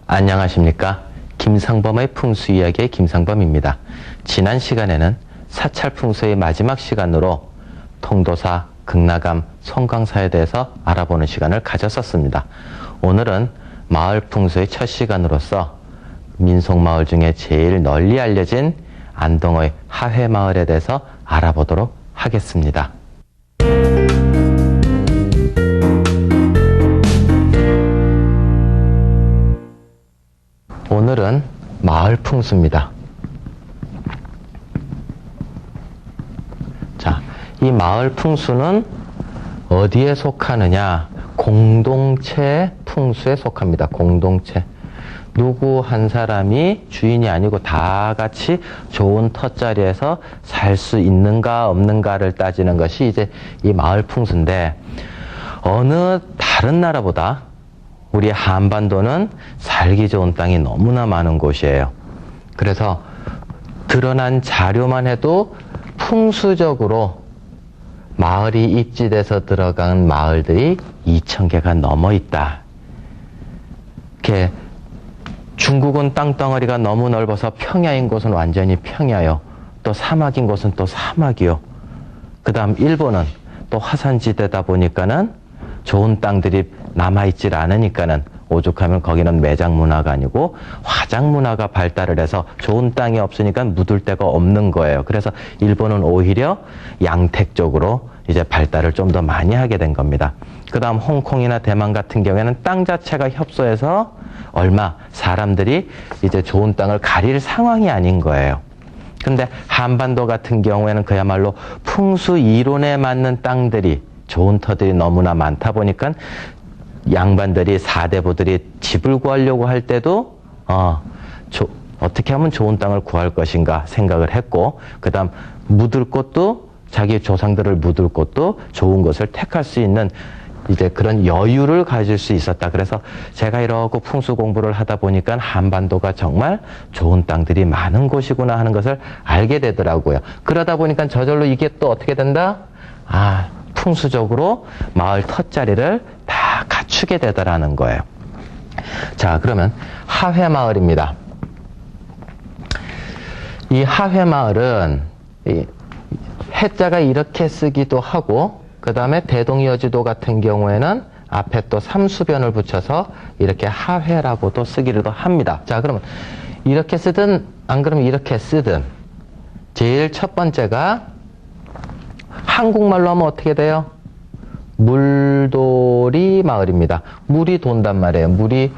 안녕하십니까. 김상범의 풍수 이야기의 김상범입니다. 지난 시간에는 사찰 풍수의 마지막 시간으로 통도사, 극락암, 송강사에 대해서 알아보는 시간을 가졌었습니다. 오늘은 마을 풍수의 첫 시간으로서 민속마을 중에 제일 널리 알려진 안동의 하회마을에 대해서 알아보도록 하겠습니다. 오늘은 마을 풍수입니다. 자, 이 마을 풍수는 어디에 속하느냐? 공동체 풍수에 속합니다. 공동체. 누구 한 사람이 주인이 아니고 다 같이 좋은 터자리에서 살 수 있는가 없는가를 따지는 것이 이제 이 마을 풍수인데, 어느 다른 나라보다 우리 한반도는 살기 좋은 땅이 너무나 많은 곳이에요. 그래서 드러난 자료만 해도 풍수적으로 마을이 입지돼서 들어간 마을들이 2,000개가 넘어 있다. 이렇게 중국은 땅덩어리가 너무 넓어서 평야인 곳은 완전히 평야요. 또 사막인 곳은 또 사막이요. 그 다음 일본은 또 화산지대다 보니까는 좋은 땅들이 남아있질 않으니까는 오죽하면 거기는 매장 문화가 아니고 화장 문화가 발달을 해서 좋은 땅이 없으니까 묻을 데가 없는 거예요. 그래서 일본은 오히려 양택 쪽으로 이제 발달을 좀 더 많이 하게 된 겁니다. 그 다음 홍콩이나 대만 같은 경우에는 땅 자체가 협소해서 얼마 사람들이 이제 좋은 땅을 가릴 상황이 아닌 거예요. 근데 한반도 같은 경우에는 그야말로 풍수 이론에 맞는 땅들이 좋은 터들이 너무나 많다 보니까 양반들이 사대부들이 집을 구하려고 할 때도 어떻게 하면 좋은 땅을 구할 것인가 생각을 했고, 그 다음 묻을 곳도 자기 조상들을 묻을 곳도 좋은 곳을 택할 수 있는 이제 그런 여유를 가질 수 있었다. 그래서 제가 이러고 풍수 공부를 하다 보니까 한반도가 정말 좋은 땅들이 많은 곳이구나 하는 것을 알게 되더라고요. 그러다 보니까 저절로 이게 또 어떻게 된다? 풍수적으로 마을 터자리를 다 갖추게 되더라는 거예요. 자, 그러면 하회마을입니다. 이 하회마을은 해자가 이렇게 쓰기도 하고, 그 다음에 대동여지도 같은 경우에는 앞에 또 삼수변을 붙여서 이렇게 하회라고도 쓰기도 합니다. 자, 그러면 이렇게 쓰든 안 그러면 이렇게 쓰든 제일 첫 번째가 한국말로 하면 어떻게 돼요? 물돌이 마을입니다. 물이 돈단 말이에요. 물이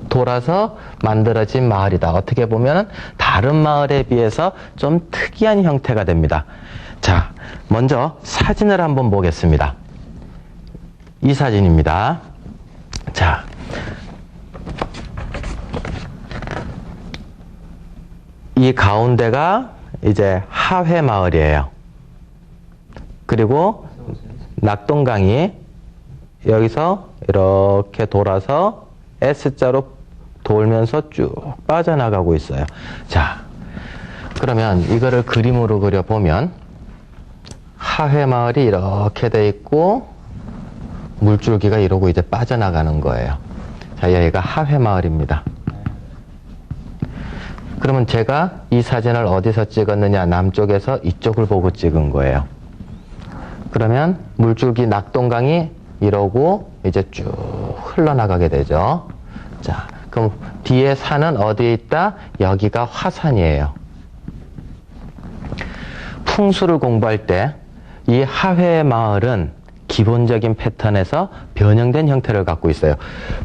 돌아서 만들어진 마을이다. 어떻게 보면 다른 마을에 비해서 좀 특이한 형태가 됩니다. 자, 먼저 사진을 한번 보겠습니다. 이 사진입니다. 자, 이 가운데가 이제 하회마을이에요. 그리고 낙동강이 여기서 이렇게 돌아서 S자로 돌면서 쭉 빠져나가고 있어요. 자, 그러면 이거를 그림으로 그려보면 하회마을이 이렇게 돼 있고 물줄기가 이러고 이제 빠져나가는 거예요. 자, 여기가 하회마을입니다. 그러면 제가 이 사진을 어디서 찍었느냐? 남쪽에서 이쪽을 보고 찍은 거예요. 그러면 물줄기 낙동강이 이러고 이제 쭉 흘러나가게 되죠. 자, 그럼 뒤에 산은 어디에 있다? 여기가 화산이에요. 풍수를 공부할 때 이 하회마을은 기본적인 패턴에서 변형된 형태를 갖고 있어요.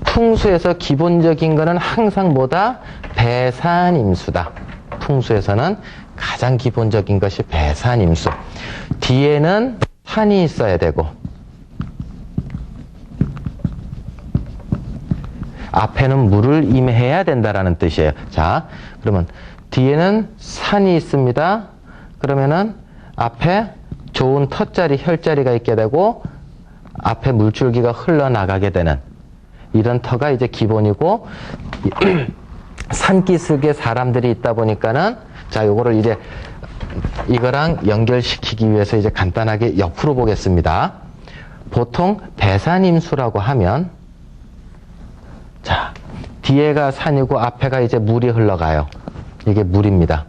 풍수에서 기본적인 거는 항상 뭐다? 배산임수다. 풍수에서는 가장 기본적인 것이 배산임수. 뒤에는 산이 있어야 되고 앞에는 물을 임해야 된다라는 뜻이에요. 자, 그러면 뒤에는 산이 있습니다. 그러면은 앞에 좋은 터자리, 혈자리가 있게 되고 앞에 물줄기가 흘러나가게 되는 이런 터가 이제 기본이고, 산기슭에 사람들이 있다 보니까는 자, 요거를 이제 이거랑 연결시키기 위해서 이제 간단하게 옆으로 보겠습니다. 보통 배산임수라고 하면 자, 뒤에가 산이고 앞에가 이제 물이 흘러가요. 이게 물입니다.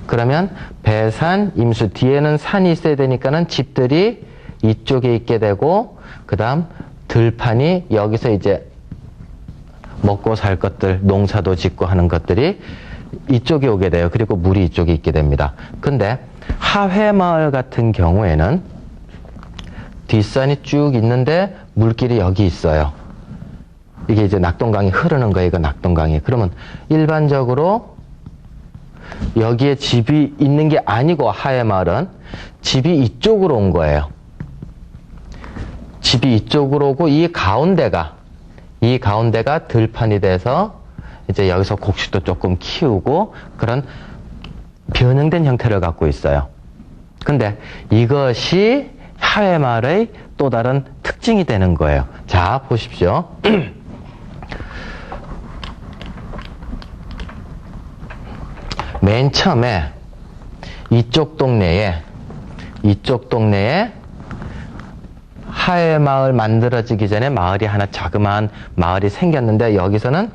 그러면 배산, 임수 뒤에는 산이 있어야 되니까는 집들이 이쪽에 있게 되고 그 다음 들판이 여기서 이제 먹고 살 것들, 농사도 짓고 하는 것들이 이쪽에 오게 돼요. 그리고 물이 이쪽에 있게 됩니다. 근데 하회마을 같은 경우에는 뒷산이 쭉 있는데 물길이 여기 있어요. 이게 이제 낙동강이 흐르는 거예요. 이거 낙동강이. 그러면 일반적으로 여기에 집이 있는 게 아니고 하회마을은 집이 이쪽으로 온 거예요. 집이 이쪽으로 오고 이 가운데가 들판이 돼서 이제 여기서 곡식도 조금 키우고 그런 변형된 형태를 갖고 있어요. 근데 이것이 하회마을의 또 다른 특징이 되는 거예요. 자, 보십시오. 맨 처음에 이쪽 동네에 하회마을 만들어지기 전에 마을이 하나 자그마한 마을이 생겼는데 여기서는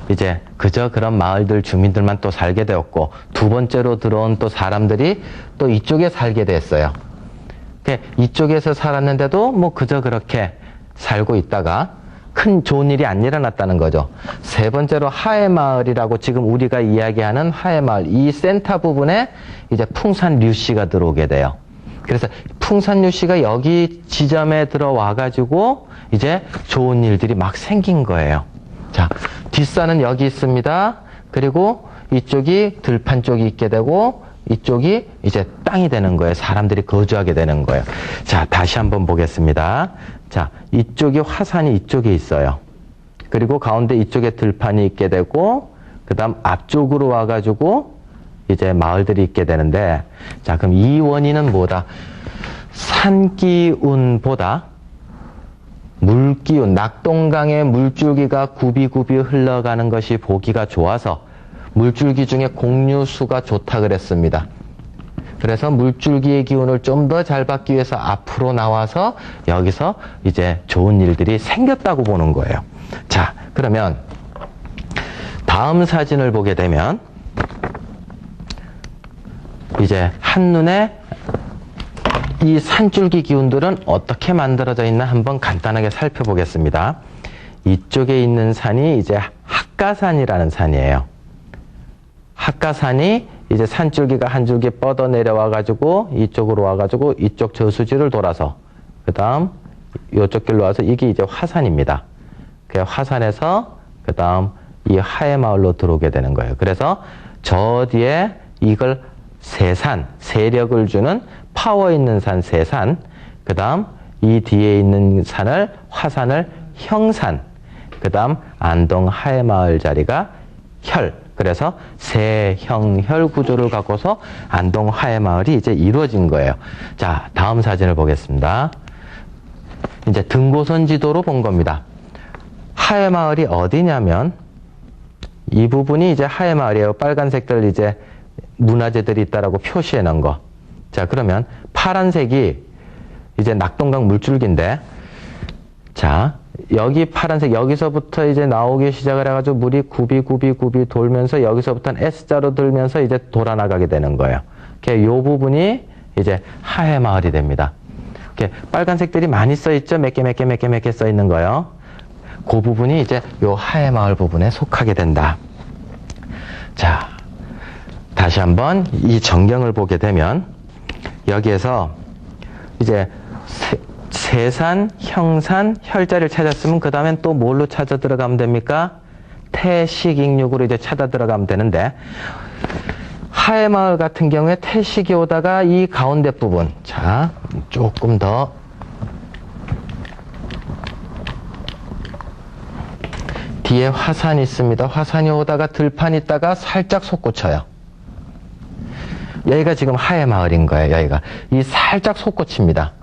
이제 그저 그런 마을들 주민들만 또 살게 되었고 두 번째로 들어온 또 사람들이 또 이쪽에 살게 됐어요. 이쪽에서 살았는데도 뭐 그저 그렇게 살고 있다가 큰 좋은 일이 안 일어났다는 거죠. 세 번째로 하회마을이라고 지금 우리가 이야기하는 하회마을 이 센터 부분에 이제 풍산류씨가 들어오게 돼요. 그래서 풍산류씨가 여기 지점에 들어와 가지고 이제 좋은 일들이 막 생긴 거예요. 자, 뒷산은 여기 있습니다. 그리고 이쪽이 들판 쪽이 있게 되고 이쪽이 이제 땅이 되는 거예요. 사람들이 거주하게 되는 거예요. 자, 다시 한번 보겠습니다. 자, 이쪽이 화산이 이쪽에 있어요. 그리고 가운데 이쪽에 들판이 있게 되고 그 다음 앞쪽으로 와가지고 이제 마을들이 있게 되는데 자, 그럼 이 원인은 뭐다? 산기운보다 물기운, 낙동강의 물줄기가 굽이굽이 흘러가는 것이 보기가 좋아서 물줄기 중에 공류수가 좋다 그랬습니다. 그래서 물줄기의 기운을 좀 더 잘 받기 위해서 앞으로 나와서 여기서 이제 좋은 일들이 생겼다고 보는 거예요. 자, 그러면 다음 사진을 보게 되면 이제 한눈에 이 산줄기 기운들은 어떻게 만들어져 있나 한번 간단하게 살펴보겠습니다. 이쪽에 있는 산이 이제 학가산이라는 산이에요. 학가산이 이제 산줄기가 한 줄기 뻗어 내려와 가지고 이쪽으로 와 가지고 이쪽 저수지를 돌아서 그 다음 이쪽 길로 와서 이게 이제 화산입니다. 그 화산에서 그 다음 이 하회마을로 들어오게 되는 거예요. 그래서 저 뒤에 이걸 세산, 세력을 주는 파워 있는 산 세산, 그 다음 이 뒤에 있는 산을 화산을 형산, 그 다음 안동 하회마을 자리가 혈, 그래서 세형혈 구조를 갖고서 안동 하회마을이 이제 이루어진 거예요. 자, 다음 사진을 보겠습니다. 이제 등고선 지도로 본 겁니다. 하회마을이 어디냐면 이 부분이 이제 하회마을이에요. 빨간색들 이제 문화재들이 있다라고 표시해 놓은 거. 자, 그러면 파란색이 이제 낙동강 물줄기인데, 자, 여기 파란색, 여기서부터 이제 나오기 시작을 해가지고 물이 굽이 돌면서 여기서부터는 S자로 들면서 이제 돌아나가게 되는 거예요. 이 부분이 이제 하회마을이 됩니다. 빨간색들이 많이 써있죠? 몇 개 써있는 거요. 그 부분이 이제 요 하회마을 부분에 속하게 된다. 자, 다시 한번 이 전경을 보게 되면 여기에서 이제 세산, 형산, 혈자리를 찾았으면 그 다음엔 또 뭘로 찾아 들어가면 됩니까? 태식익육으로 이제 찾아 들어가면 되는데 하회마을 같은 경우에 태식이 오다가 이 가운데 부분, 자, 조금 더 뒤에 화산이 있습니다. 화산이 오다가 들판 있다가 살짝 솟구쳐요. 여기가 지금 하회마을인 거예요. 여기가 이 살짝 솟구칩니다.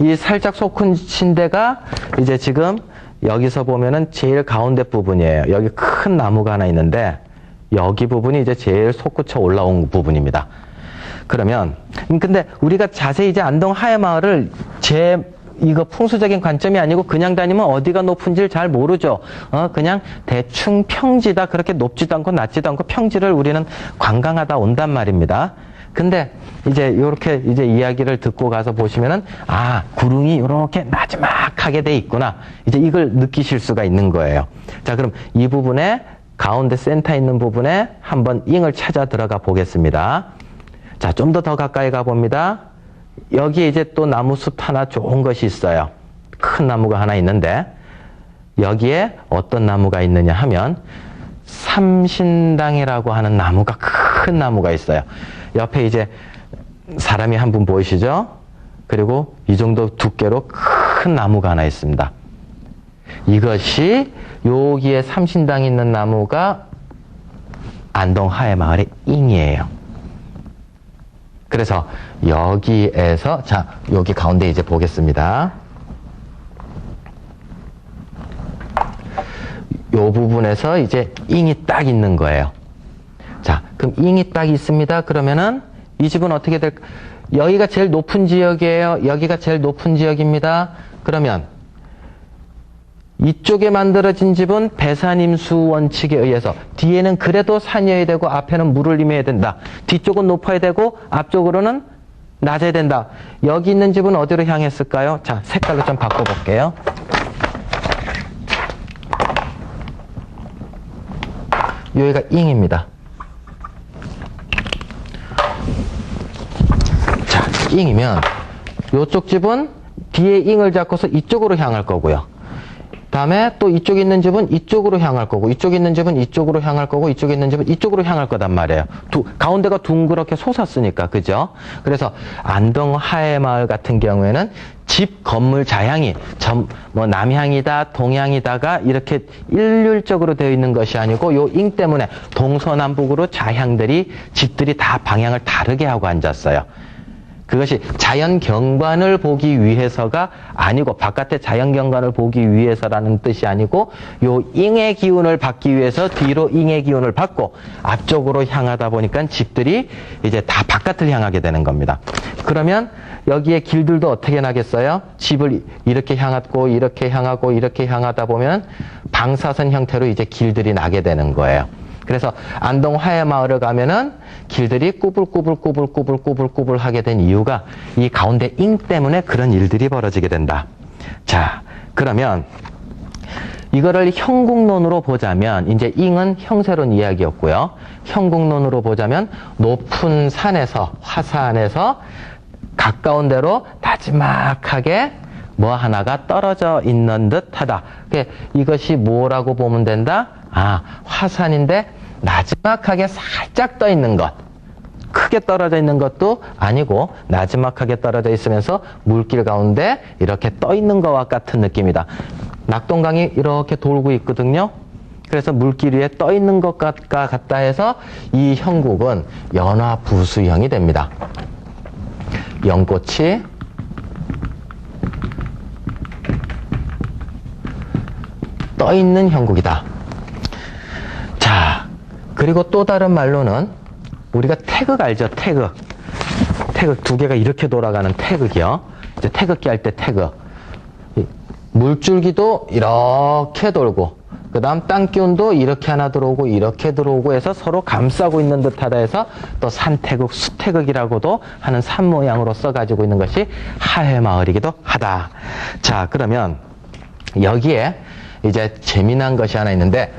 이 살짝 솟구친 데가 이제 지금 여기서 보면은 제일 가운데 부분이에요. 여기 큰 나무가 하나 있는데 여기 부분이 이제 제일 솟구쳐 올라온 부분입니다. 그러면 근데 우리가 자세히 이제 안동 하회마을을 제 이거 풍수적인 관점이 아니고 그냥 다니면 어디가 높은지를 잘 모르죠. 그냥 대충 평지다. 그렇게 높지도 않고 낮지도 않고 평지를 우리는 관광하다 온단 말입니다. 근데 이제 요렇게 이제 이야기를 듣고 가서 보시면은 구릉이 요렇게 나지막하게 돼 있구나. 이제 이걸 느끼실 수가 있는 거예요. 자, 그럼 이 부분에 가운데 센터 있는 부분에 한번 잉을 찾아 들어가 보겠습니다. 자, 좀 더 가까이 가 봅니다. 여기에 이제 또 나무숲 하나 좋은 것이 있어요. 큰 나무가 하나 있는데 여기에 어떤 나무가 있느냐 하면 삼신당이라고 하는 나무가 큰 나무가 있어요. 옆에 이제 사람이 한 분 보이시죠? 그리고 이 정도 두께로 큰 나무가 하나 있습니다. 이것이 여기에 삼신당이 있는 나무가 안동 하회마을의 잉이에요. 그래서 여기에서 자, 여기 가운데 이제 보겠습니다. 요 부분에서 이제 잉이 딱 있는 거예요. 자, 그럼 잉이 딱 있습니다. 그러면은 이 집은 어떻게 될까? 여기가 제일 높은 지역이에요. 여기가 제일 높은 지역입니다. 그러면 이쪽에 만들어진 집은 배산임수 원칙에 의해서 뒤에는 그래도 산이어야 되고 앞에는 물을 임해야 된다. 뒤쪽은 높아야 되고 앞쪽으로는 낮아야 된다. 여기 있는 집은 어디로 향했을까요? 자, 색깔로 좀 바꿔볼게요. 여기가 잉입니다. 자, 잉이면 이쪽 집은 뒤에 잉을 잡고서 이쪽으로 향할 거고요. 다음에 또 이쪽에 있는 집은 이쪽으로 향할 거고, 이쪽에 있는 집은 이쪽으로 향할 거고, 이쪽에 있는 집은 이쪽으로 향할 거단 말이에요. 가운데가 둥그렇게 솟았으니까, 그죠? 그래서 안동 하회마을 같은 경우에는 집 건물 자향이 남향이다, 동향이다가 이렇게 일률적으로 되어 있는 것이 아니고 요 잉 때문에 동서남북으로 자향들이 집들이 다 방향을 다르게 하고 앉았어요. 그것이 자연경관을 보기 위해서가 아니고 바깥의 자연경관을 보기 위해서라는 뜻이 아니고 요 잉의 기운을 받기 위해서 뒤로 잉의 기운을 받고 앞쪽으로 향하다 보니까 집들이 이제 다 바깥을 향하게 되는 겁니다. 그러면 여기에 길들도 어떻게 나겠어요? 집을 이렇게 향하고 이렇게 향하고 이렇게 향하다 보면 방사선 형태로 이제 길들이 나게 되는 거예요. 그래서 안동 하회마을을 가면은 길들이 꾸불꾸불 하게 된 이유가 이 가운데 잉 때문에 그런 일들이 벌어지게 된다. 자, 그러면 이거를 형국론으로 보자면 이제 잉은 형세론 이야기였고요. 형국론으로 보자면 높은 산에서 화산에서 가까운 데로 나지막하게 뭐 하나가 떨어져 있는 듯하다. 이것이 뭐라고 보면 된다? 화산인데 나지막하게 살짝 떠 있는 것. 크게 떨어져 있는 것도 아니고 나지막하게 떨어져 있으면서 물길 가운데 이렇게 떠 있는 것과 같은 느낌이다. 낙동강이 이렇게 돌고 있거든요. 그래서 물길 위에 떠 있는 것과 같다 해서 이 형국은 연화부수형이 됩니다. 연꽃이 떠 있는 형국이다. 자, 그리고 또 다른 말로는 우리가 태극 알죠? 태극. 태극 두 개가 이렇게 돌아가는 태극이요. 이제 태극기 할 때 태극. 물줄기도 이렇게 돌고, 그 다음 땅기운도 이렇게 하나 들어오고, 이렇게 들어오고 해서 서로 감싸고 있는 듯 하다 해서 또 산태극, 수태극이라고도 하는 산 모양으로 써가지고 있는 것이 하회마을이기도 하다. 자, 그러면 여기에 이제 재미난 것이 하나 있는데,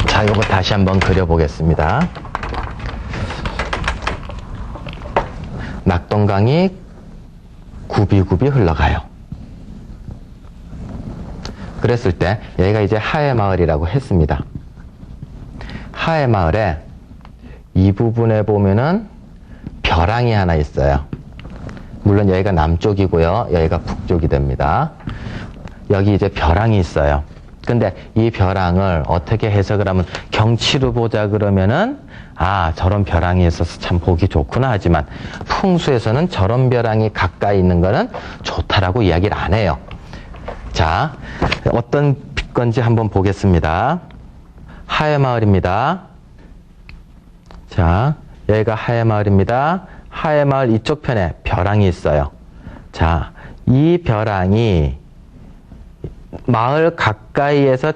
자, 이거 다시 한번 그려보겠습니다. 낙동강이 굽이굽이 흘러가요. 그랬을 때 여기가 이제 하회마을이라고 했습니다. 하회마을에 이 부분에 보면은 벼랑이 하나 있어요. 물론 여기가 남쪽이고요. 여기가 북쪽이 됩니다. 여기 이제 벼랑이 있어요. 근데 이 벼랑을 어떻게 해석을 하면 경치로 보자 그러면은 저런 벼랑이 있어서 참 보기 좋구나 하지만 풍수에서는 저런 벼랑이 가까이 있는 거는 좋다라고 이야기를 안 해요. 자, 어떤 건지 한번 보겠습니다. 하회마을입니다. 자, 여기가 하회마을입니다. 하회마을 이쪽 편에 벼랑이 있어요. 자, 이 벼랑이 마을 가까이에서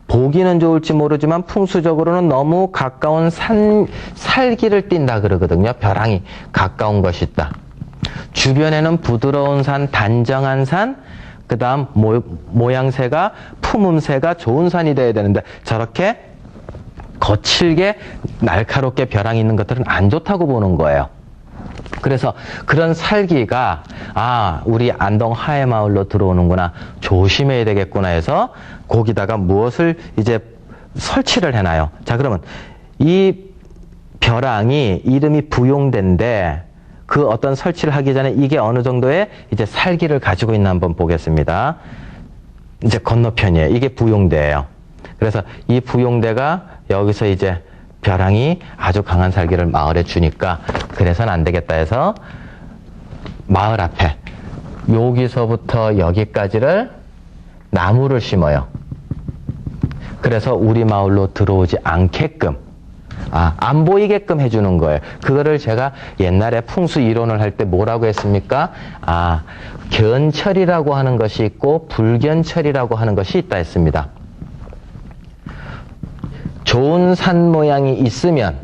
보기는 좋을지 모르지만 풍수적으로는 너무 가까운 살기를 띈다 그러거든요. 벼랑이 가까운 것이 있다. 주변에는 부드러운 산, 단정한 산, 그 다음 모양새가, 품음새가 좋은 산이 돼야 되는데 저렇게 거칠게 날카롭게 벼랑이 있는 것들은 안 좋다고 보는 거예요. 그래서 그런 살기가 우리 안동 하회마을로 들어오는구나, 조심해야 되겠구나 해서 거기다가 무엇을 이제 설치를 해놔요. 자, 그러면 이 벼랑이 이름이 부용대인데 그 어떤 설치를 하기 전에 이게 어느 정도의 이제 살기를 가지고 있나 한번 보겠습니다. 이제 건너편이에요. 이게 부용대예요. 그래서 이 부용대가 여기서 이제 벼랑이 아주 강한 살기를 마을에 주니까 그래서는 안 되겠다 해서 마을 앞에 여기서부터 여기까지를 나무를 심어요. 그래서 우리 마을로 들어오지 않게끔, 안 보이게끔 해주는 거예요. 그거를 제가 옛날에 풍수 이론을 할 때 뭐라고 했습니까? 견철이라고 하는 것이 있고 불견철이라고 하는 것이 있다 했습니다. 좋은 산 모양이 있으면,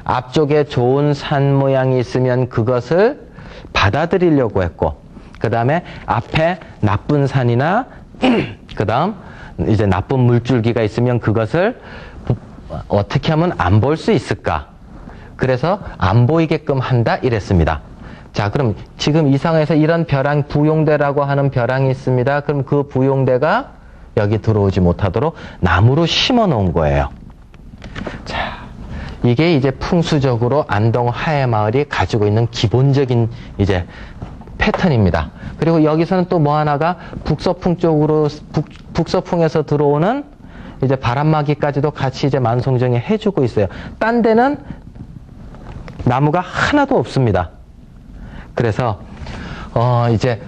앞쪽에 좋은 산 모양이 있으면 그것을 받아들이려고 했고, 그 다음에 앞에 나쁜 산이나 그 다음 이제 나쁜 물줄기가 있으면 그것을 어떻게 하면 안 볼 수 있을까? 그래서 안 보이게끔 한다 이랬습니다. 자, 그럼 지금 이 상황에서 이런 벼랑, 부용대라고 하는 벼랑이 있습니다. 그럼 그 부용대가 여기 들어오지 못하도록 나무로 심어 놓은 거예요. 자, 이게 이제 풍수적으로 안동 하회마을이 가지고 있는 기본적인 이제 패턴입니다. 그리고 여기서는 또 뭐 하나가 북서풍 쪽으로, 북서풍에서 들어오는 이제 바람막이까지도 같이 이제 만송정이 해주고 있어요. 딴 데는 나무가 하나도 없습니다. 그래서, 이제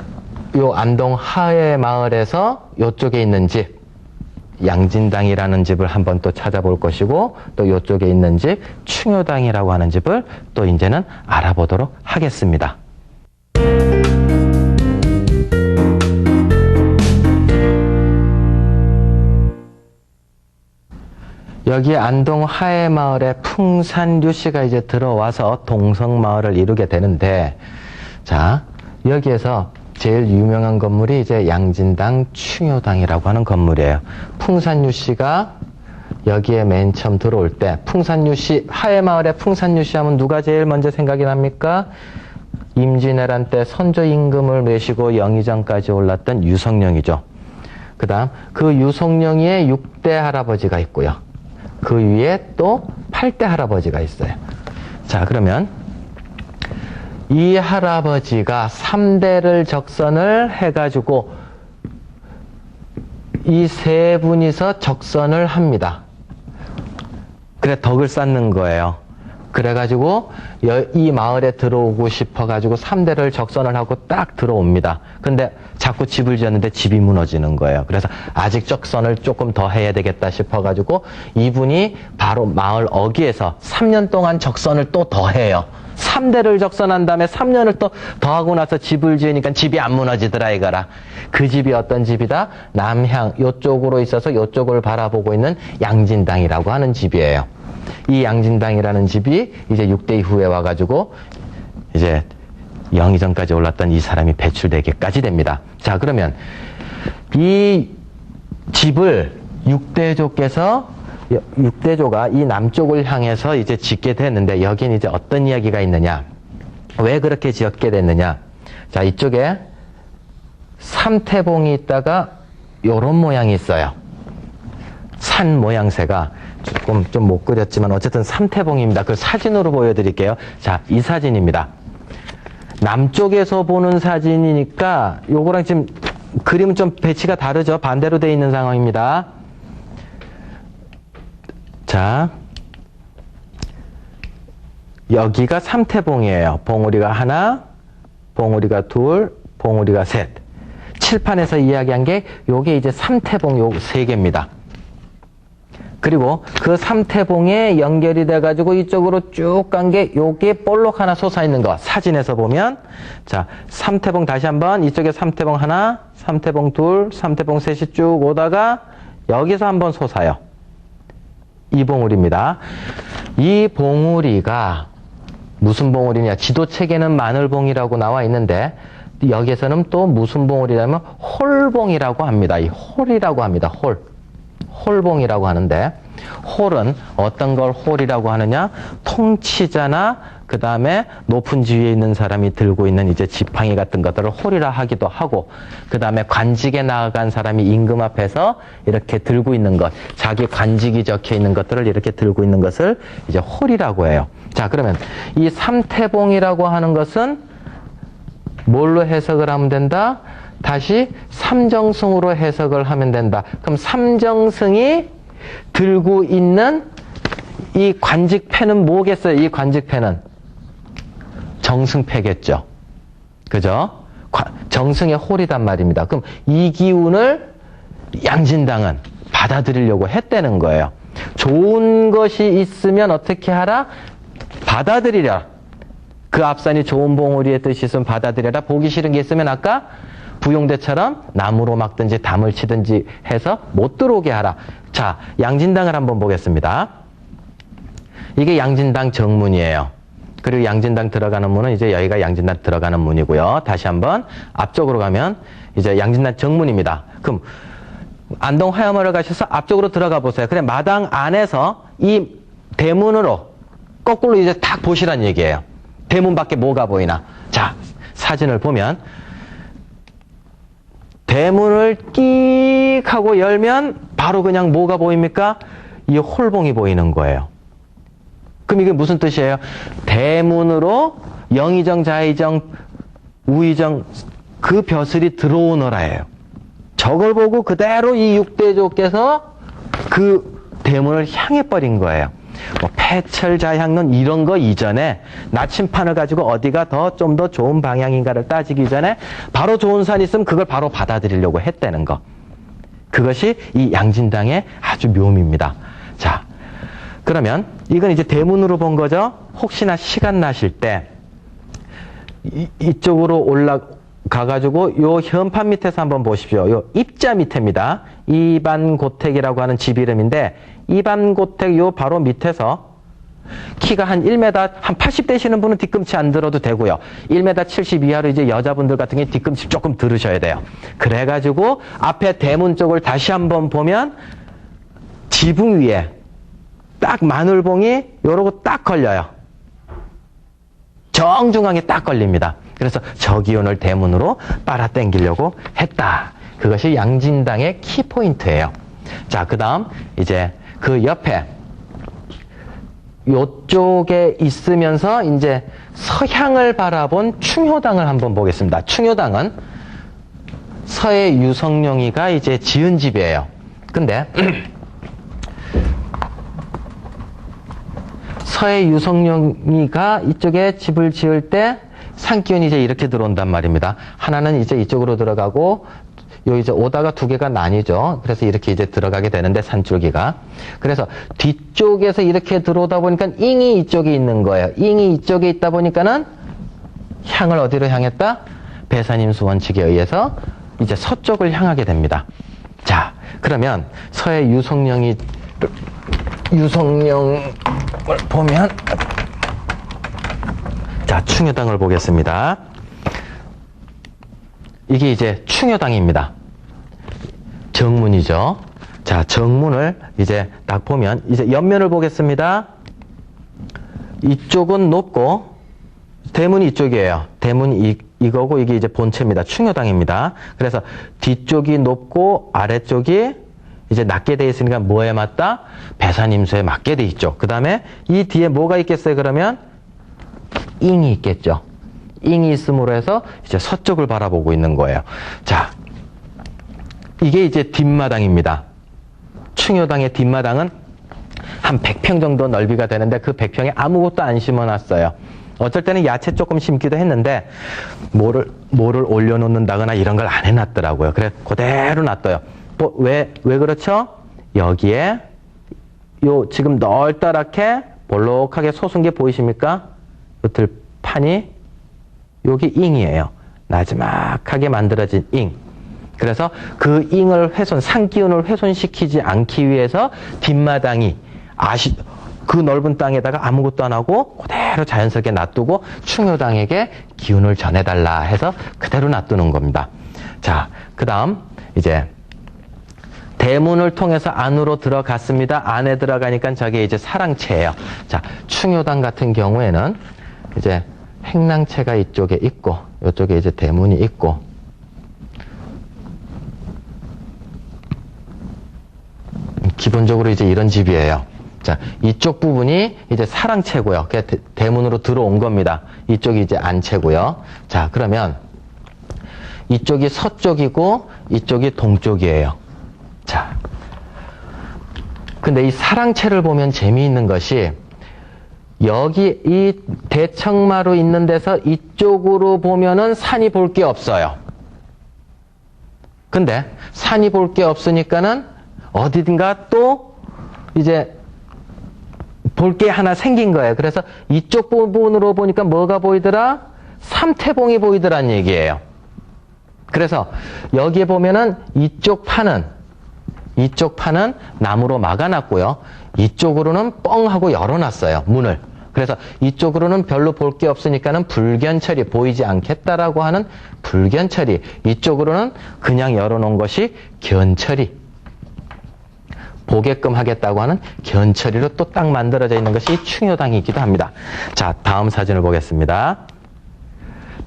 요 안동 하회마을에서 요쪽에 있는 집, 양진당이라는 집을 한번 또 찾아볼 것이고, 또 요쪽에 있는 집, 충효당이라고 하는 집을 또 이제는 알아보도록 하겠습니다. 여기 안동 하회마을에 풍산류씨가 이제 들어와서 동성마을을 이루게 되는데, 자, 여기에서 제일 유명한 건물이 이제 양진당, 충효당이라고 하는 건물이에요. 풍산류씨가 여기에 맨 처음 들어올 때, 풍산류씨, 하회마을에 풍산류씨 하면 누가 제일 먼저 생각이 납니까? 임진왜란 때 선조 임금을 모시고 영의정까지 올랐던 유성룡이죠. 그 다음 그 유성룡의 6대 할아버지가 있고요. 그 위에 또 8대 할아버지가 있어요. 자, 그러면 이 할아버지가 3대를 적선을 해가지고 이 세 분이서 적선을 합니다. 그래, 덕을 쌓는 거예요. 그래가지고 이 마을에 들어오고 싶어가지고 3대를 적선을 하고 딱 들어옵니다. 근데 자꾸 집을 지었는데 집이 무너지는 거예요. 그래서 아직 적선을 조금 더 해야 되겠다 싶어가지고 이분이 바로 마을 어귀에서 3년 동안 적선을 또 더 해요. 3대를 적선한 다음에 3년을 또 더 하고 나서 집을 지으니까 집이 안 무너지더라 이거라. 그 집이 어떤 집이다? 남향 요쪽으로 있어서 요쪽을 바라보고 있는 양진당이라고 하는 집이에요. 이 양진당이라는 집이 이제 6대 이후에 와가지고 이제 영의정까지 올랐던 이 사람이 배출되기까지 됩니다. 자, 그러면 이 집을 6대조께서 6대조가 이 남쪽을 향해서 이제 짓게 됐는데 여기는 이제 어떤 이야기가 있느냐? 왜 그렇게 지었게 됐느냐? 자, 이쪽에 삼태봉이 있다가 요런 모양이 있어요. 산 모양새가 조금 좀 못 그렸지만 어쨌든 삼태봉입니다. 그 사진으로 보여드릴게요. 자, 이 사진입니다. 남쪽에서 보는 사진이니까 요거랑 지금 그림은 좀 배치가 다르죠. 반대로 돼 있는 상황입니다. 자, 여기가 삼태봉이에요. 봉우리가 하나, 봉우리가 둘, 봉우리가 셋. 칠판에서 이야기한 게 요게 이제 삼태봉 요 세 개입니다. 그리고 그 삼태봉에 연결이 돼가지고 이쪽으로 쭉 간 게 여기에 볼록 하나 솟아있는 거. 사진에서 보면. 자, 삼태봉 다시 한번 이쪽에 삼태봉 하나, 삼태봉 둘, 삼태봉 셋이 쭉 오다가 여기서 한번 솟아요. 이 봉우리입니다. 이 봉우리가 무슨 봉우리냐? 지도책에는 마늘봉이라고 나와 있는데 여기에서는 또 무슨 봉우리라면 홀봉이라고 합니다. 이 홀이라고 합니다. 홀봉이라고 하는데 홀은 어떤 걸 홀이라고 하느냐? 통치자나 그 다음에 높은 지위에 있는 사람이 들고 있는 이제 지팡이 같은 것들을 홀이라 하기도 하고 그 다음에 관직에 나아간 사람이 임금 앞에서 이렇게 들고 있는 것, 자기 관직이 적혀 있는 것들을 이렇게 들고 있는 것을 이제 홀이라고 해요. 자, 그러면 이 삼태봉이라고 하는 것은 뭘로 해석을 하면 된다? 다시 삼정승으로 해석을 하면 된다. 그럼 삼정승이 들고 있는 이 관직패는 뭐겠어요? 이 관직패는 정승패겠죠. 그죠? 정승의 홀이란 말입니다. 그럼 이 기운을 양진당은 받아들이려고 했다는 거예요. 좋은 것이 있으면 어떻게 하라? 받아들이라. 그 앞산이 좋은 봉우리의 뜻이 있으면 받아들여라. 보기 싫은 게 있으면 아까 부용대처럼 나무로 막든지 담을 치든지 해서 못 들어오게 하라. 자, 양진당을 한번 보겠습니다. 이게 양진당 정문이에요. 그리고 양진당 들어가는 문은 이제 여기가 양진당 들어가는 문이고요. 다시 한번 앞쪽으로 가면 이제 양진당 정문입니다. 그럼 안동 화염원을 가셔서 앞쪽으로 들어가 보세요. 그래, 마당 안에서 이 대문으로 거꾸로 이제 딱 보시란 얘기예요. 대문 밖에 뭐가 보이나. 자, 사진을 보면 대문을 끽 하고 열면 바로 그냥 뭐가 보입니까? 이 홀봉이 보이는 거예요. 그럼 이게 무슨 뜻이에요? 대문으로 영의정, 자의정, 우의정 그 벼슬이 들어오너라예요. 저걸 보고 그대로 이 육대조께서 그 대문을 향해 버린 거예요. 뭐 패철자향론 이런 거 이전에 나침판을 가지고 어디가 좀 더 좋은 방향인가를 따지기 전에 바로 좋은 산이 있으면 그걸 바로 받아들이려고 했다는 거. 그것이 이 양진당의 아주 묘미입니다. 자, 그러면 이건 이제 대문으로 본 거죠. 혹시나 시간 나실 때 이쪽으로 올라가가지고 요 현판 밑에서 한번 보십시오. 요 입자 밑에입니다. 이반고택이라고 하는 집 이름인데 이반고택 요 바로 밑에서 키가 한 1m, 한 80 되시는 분은 뒤꿈치 안 들어도 되고요. 1m 70 이하로 이제 여자분들 같은 경우에 뒤꿈치 조금 들으셔야 돼요. 그래가지고 앞에 대문 쪽을 다시 한번 보면 지붕 위에 딱 마늘봉이 요러고 딱 걸려요. 정중앙에 딱 걸립니다. 그래서 저 기운을 대문으로 빨아당기려고 했다. 그것이 양진당의 키포인트예요. 자, 그 다음 이제 그 옆에 요쪽에 있으면서 이제 서향을 바라본 충효당을 한번 보겠습니다. 충효당은 서해 유성룡이가 이제 지은 집이에요. 근데 서해 유성룡이가 이쪽에 집을 지을 때 산기운이 이제 이렇게 들어온단 말입니다. 하나는 이제 이쪽으로 들어가고 요 이제 오다가 두 개가 나뉘죠. 그래서 이렇게 이제 들어가게 되는데 산줄기가. 그래서 뒤쪽에서 이렇게 들어오다 보니까 잉이 이쪽에 있는 거예요. 잉이 이쪽에 있다 보니까는 향을 어디로 향했다? 배산임수 원칙에 의해서 이제 서쪽을 향하게 됩니다. 자, 그러면 서해 유성룡을 보면 자, 충효당을 보겠습니다. 이게 이제 충효당입니다. 정문이죠. 자, 정문을 이제 딱 보면 이제 옆면을 보겠습니다. 이쪽은 높고 대문이 이쪽이에요. 대문이 이거고 이게 이제 본체입니다. 충효당입니다. 그래서 뒤쪽이 높고 아래쪽이 이제 낮게 돼 있으니까 뭐에 맞다? 배산임수에 맞게 돼 있죠. 그 다음에 이 뒤에 뭐가 있겠어요? 그러면 잉이 있겠죠. 잉이 있음으로 해서 이제 서쪽을 바라보고 있는 거예요. 자, 이게 이제 뒷마당입니다. 충효당의 뒷마당은 한 100평 정도 넓이가 되는데 그 100평에 아무것도 안 심어놨어요. 어쩔 때는 야채 조금 심기도 했는데 뭐를 올려놓는다거나 이런 걸 안 해놨더라고요. 그래 그대로 놔둬요. 왜 그렇죠? 여기에 요 지금 널따랗게 볼록하게 솟은 게 보이십니까? 요 들판이 여기 잉이에요. 나지막하게 만들어진 잉. 그래서 그 잉을 산기운을 훼손시키지 않기 위해서 뒷마당이 그 넓은 땅에다가 아무것도 안 하고 그대로 자연스럽게 놔두고 충효당에게 기운을 전해달라 해서 그대로 놔두는 겁니다. 자, 그 다음 이제 대문을 통해서 안으로 들어갔습니다. 안에 들어가니까 저게 이제 사랑채예요. 자, 충효당 같은 경우에는 이제 행랑채가 이쪽에 있고 이쪽에 이제 대문이 있고 기본적으로 이제 이런 집이에요. 자, 이쪽 부분이 이제 사랑채고요. 대문으로 들어온 겁니다. 이쪽이 이제 안채고요. 자, 그러면 이쪽이 서쪽이고 이쪽이 동쪽이에요. 자, 근데 이 사랑채를 보면 재미있는 것이 여기 이 대청마루 있는 데서 이쪽으로 보면은 산이 볼 게 없어요. 근데 산이 볼 게 없으니까는 어디든가 또 이제 볼 게 하나 생긴 거예요. 그래서 이쪽 부분으로 보니까 뭐가 보이더라? 삼태봉이 보이더란 얘기예요. 그래서 여기에 보면은 이쪽 판은 나무로 막아놨고요. 이쪽으로는 뻥 하고 열어놨어요. 문을. 그래서 이쪽으로는 별로 볼 게 없으니까는 불견철이 보이지 않겠다라고 하는 불견철이, 이쪽으로는 그냥 열어놓은 것이 견철이 보게끔 하겠다고 하는 견철이로 또 딱 만들어져 있는 것이 충효당이기도 합니다. 자, 다음 사진을 보겠습니다.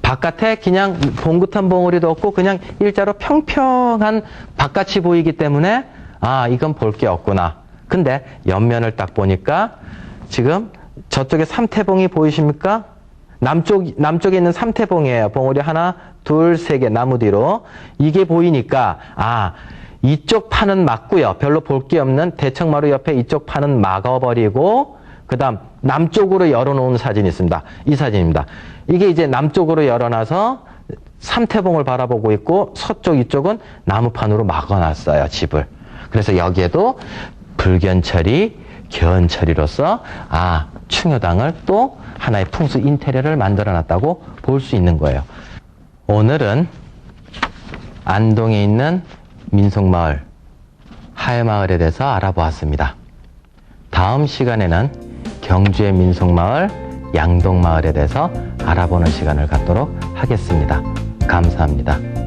바깥에 그냥 봉긋한 봉우리도 없고 그냥 일자로 평평한 바깥이 보이기 때문에 아, 이건 볼 게 없구나. 근데 옆면을 딱 보니까 지금 저쪽에 삼태봉이 보이십니까? 남쪽에 있는 삼태봉이에요. 봉우리 하나, 둘, 세 개 나무 뒤로. 이게 보이니까 아, 이쪽 판은 막고요. 별로 볼 게 없는 대청마루 옆에 이쪽 판은 막아버리고 그 다음 남쪽으로 열어놓은 사진이 있습니다. 이 사진입니다. 이게 이제 남쪽으로 열어놔서 삼태봉을 바라보고 있고 서쪽 이쪽은 나무판으로 막아놨어요. 집을. 그래서 여기에도 불견철이 견철이로서 아, 충효당을 또 하나의 풍수 인테리어를 만들어놨다고 볼 수 있는 거예요. 오늘은 안동에 있는 민속마을, 하회마을에 대해서 알아보았습니다. 다음 시간에는 경주의 민속마을, 양동마을에 대해서 알아보는 시간을 갖도록 하겠습니다. 감사합니다.